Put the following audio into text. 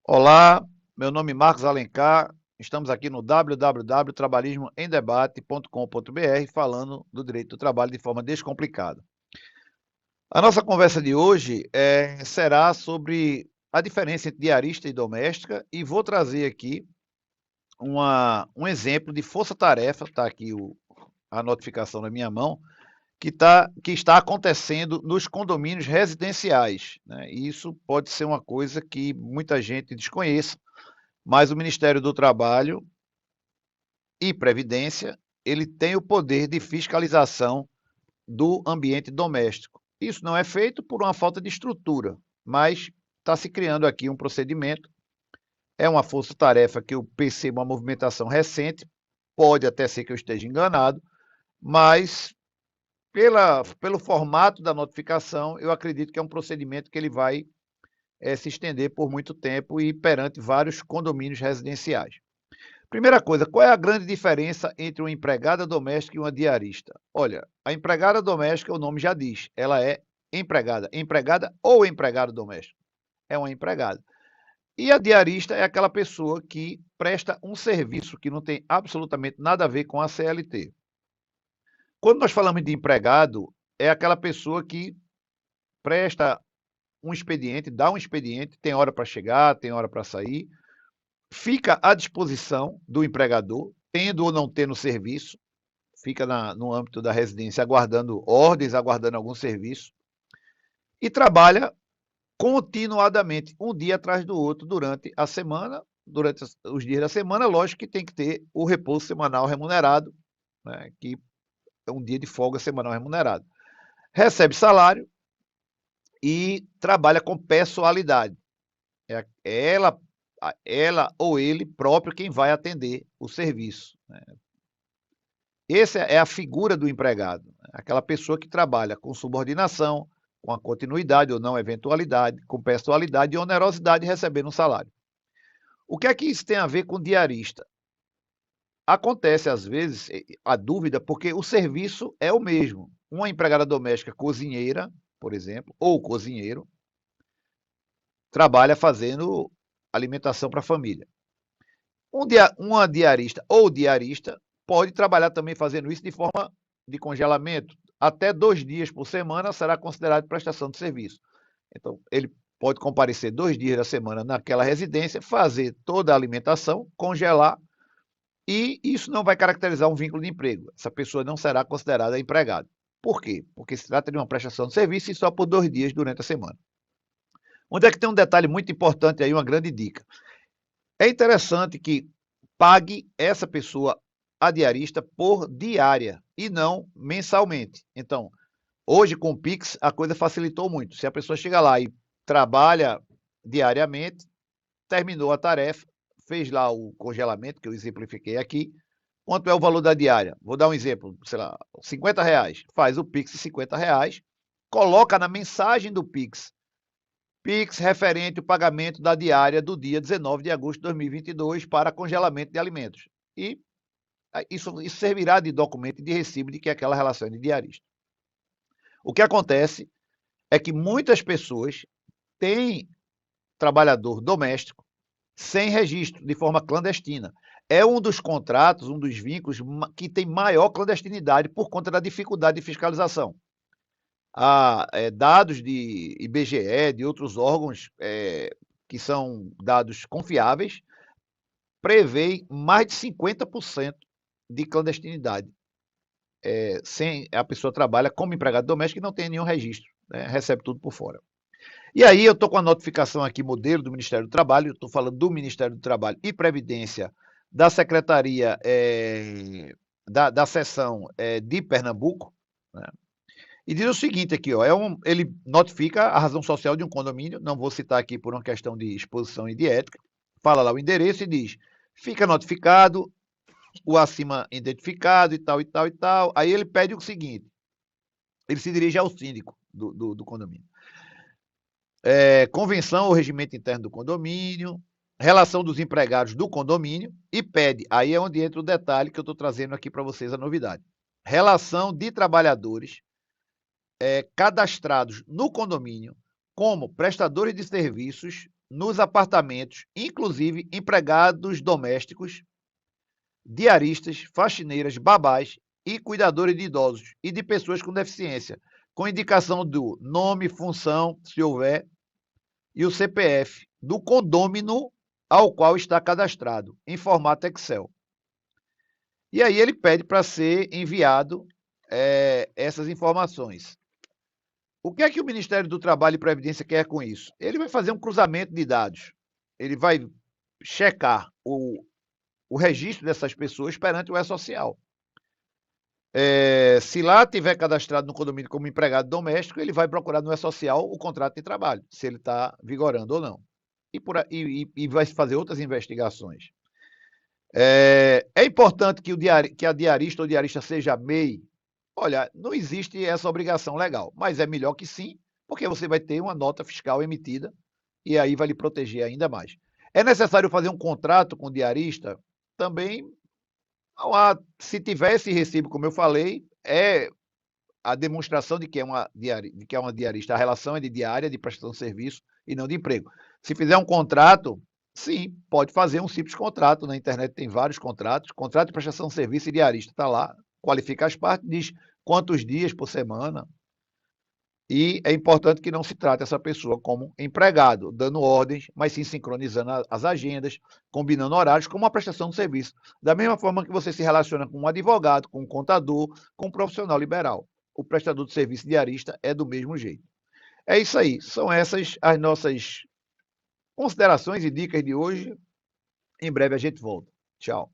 Olá, meu nome é Marcos Alencar. Estamos aqui no www.trabalhismoemdebate.com.br falando do direito do trabalho de forma descomplicada. A nossa conversa de hoje será sobre a diferença entre diarista e doméstica e vou trazer aqui um exemplo de força-tarefa, está aqui a notificação na minha mão, que está acontecendo nos condomínios residenciais, né? E isso pode ser uma coisa que muita gente desconheça, mas o Ministério do Trabalho e Previdência, ele tem o poder de fiscalização do ambiente doméstico. Isso não é feito por uma falta de estrutura, mas está se criando aqui um procedimento. É uma força-tarefa que eu percebo uma movimentação recente, pode até ser que eu esteja enganado, mas pelo formato da notificação, eu acredito que é um procedimento que ele vai se estender por muito tempo e perante vários condomínios residenciais. Primeira coisa, qual é a grande diferença entre uma empregada doméstica e uma diarista? Olha, a empregada doméstica, o nome já diz, ela é empregada. Empregada ou empregado doméstico? É uma empregada. E a diarista é aquela pessoa que presta um serviço que não tem absolutamente nada a ver com a CLT. Quando nós falamos de empregado, é aquela pessoa que presta um expediente, dá um expediente, tem hora para chegar, tem hora para sair, fica à disposição do empregador, tendo ou não tendo serviço, fica no âmbito da residência aguardando ordens, aguardando algum serviço, e trabalha continuadamente, um dia atrás do outro, durante a semana, durante os dias da semana, lógico que tem que ter o repouso semanal remunerado, né, que é um dia de folga semanal remunerado. Recebe salário e trabalha com pessoalidade. É ela ou ele próprio quem vai atender o serviço, né? Essa é a figura do empregado, aquela pessoa que trabalha com subordinação, com a continuidade ou não eventualidade, com pessoalidade e onerosidade recebendo um salário. O que é que isso tem a ver com diarista? Acontece às vezes a dúvida porque o serviço é o mesmo. Uma empregada doméstica cozinheira, por exemplo, ou cozinheiro, trabalha fazendo alimentação para a família. Uma diarista ou diarista pode trabalhar também fazendo isso de forma de congelamento. Até 2 dias por semana será considerado prestação de serviço. Então, ele pode comparecer 2 dias da semana naquela residência, fazer toda a alimentação, congelar, e isso não vai caracterizar um vínculo de emprego. Essa pessoa não será considerada empregada. Por quê? Porque se trata de uma prestação de serviço e só por 2 dias durante a semana. Onde é que tem um detalhe muito importante aí, uma grande dica? É interessante que pague essa pessoa, a diarista, por diária e não mensalmente. Então, hoje com o Pix a coisa facilitou muito. Se a pessoa chega lá e trabalha diariamente, terminou a tarefa, fez lá o congelamento, que eu exemplifiquei aqui, quanto é o valor da diária? Vou dar um exemplo, sei lá, R$ 50. Faz o Pix de R$ 50, coloca na mensagem do Pix referente ao pagamento da diária do dia 19 de agosto de 2022 para congelamento de alimentos. E isso servirá de documento e de recibo de que aquela relação é de diarista. O que acontece é que muitas pessoas têm trabalhador doméstico sem registro, de forma clandestina. É um dos contratos, um dos vínculos que tem maior clandestinidade por conta da dificuldade de fiscalização. Há dados de IBGE, de outros órgãos que são dados confiáveis, prevêem mais de 50% de clandestinidade. Sem a pessoa trabalha como empregado doméstico e não tem nenhum registro, né? Recebe tudo por fora. E aí eu estou com a notificação aqui, modelo do Ministério do Trabalho, estou falando do Ministério do Trabalho e Previdência, da Secretaria da Seção de Pernambuco, né? E diz o seguinte aqui, ó, ele notifica a razão social de um condomínio, não vou citar aqui por uma questão de exposição e de ética, fala lá o endereço e diz, fica notificado, o acima identificado e tal, e tal, e tal. Aí ele pede o seguinte, ele se dirige ao síndico do condomínio. Convenção ou regimento interno do condomínio, relação dos empregados do condomínio e pede, aí é onde entra o detalhe que eu estou trazendo aqui para vocês a novidade, relação de trabalhadores cadastrados no condomínio como prestadores de serviços nos apartamentos, inclusive empregados domésticos, diaristas, faxineiras, babás e cuidadores de idosos e de pessoas com deficiência, com indicação do nome, função, se houver, e o CPF do condômino ao qual está cadastrado, em formato Excel. E aí ele pede para ser enviado essas informações. O que é que o Ministério do Trabalho e Previdência quer com isso? Ele vai fazer um cruzamento de dados. Ele vai checar o registro dessas pessoas perante o E-Social. Se lá tiver cadastrado no condomínio como empregado doméstico, ele vai procurar no E-Social o contrato de trabalho, se ele está vigorando ou não. E vai fazer outras investigações. É importante que a diarista ou diarista seja MEI. Olha, não existe essa obrigação legal, mas é melhor que sim, porque você vai ter uma nota fiscal emitida e aí vai lhe proteger ainda mais. É necessário fazer um contrato com o diarista? Também não há. Se tiver esse recibo, como eu falei, é a demonstração de que é uma diarista. A relação é de diária, de prestação de serviço e não de emprego. Se fizer um contrato, sim, pode fazer um simples contrato. Na internet tem vários contratos. Contrato de prestação de serviço e diarista está lá, qualifica as partes, diz quantos dias por semana. E é importante que não se trate essa pessoa como empregado, dando ordens, mas sim sincronizando as agendas, combinando horários, como uma prestação de serviço. Da mesma forma que você se relaciona com um advogado, com um contador, com um profissional liberal. O prestador de serviço diarista é do mesmo jeito. É isso aí. São essas as nossas considerações e dicas de hoje. Em breve a gente volta. Tchau.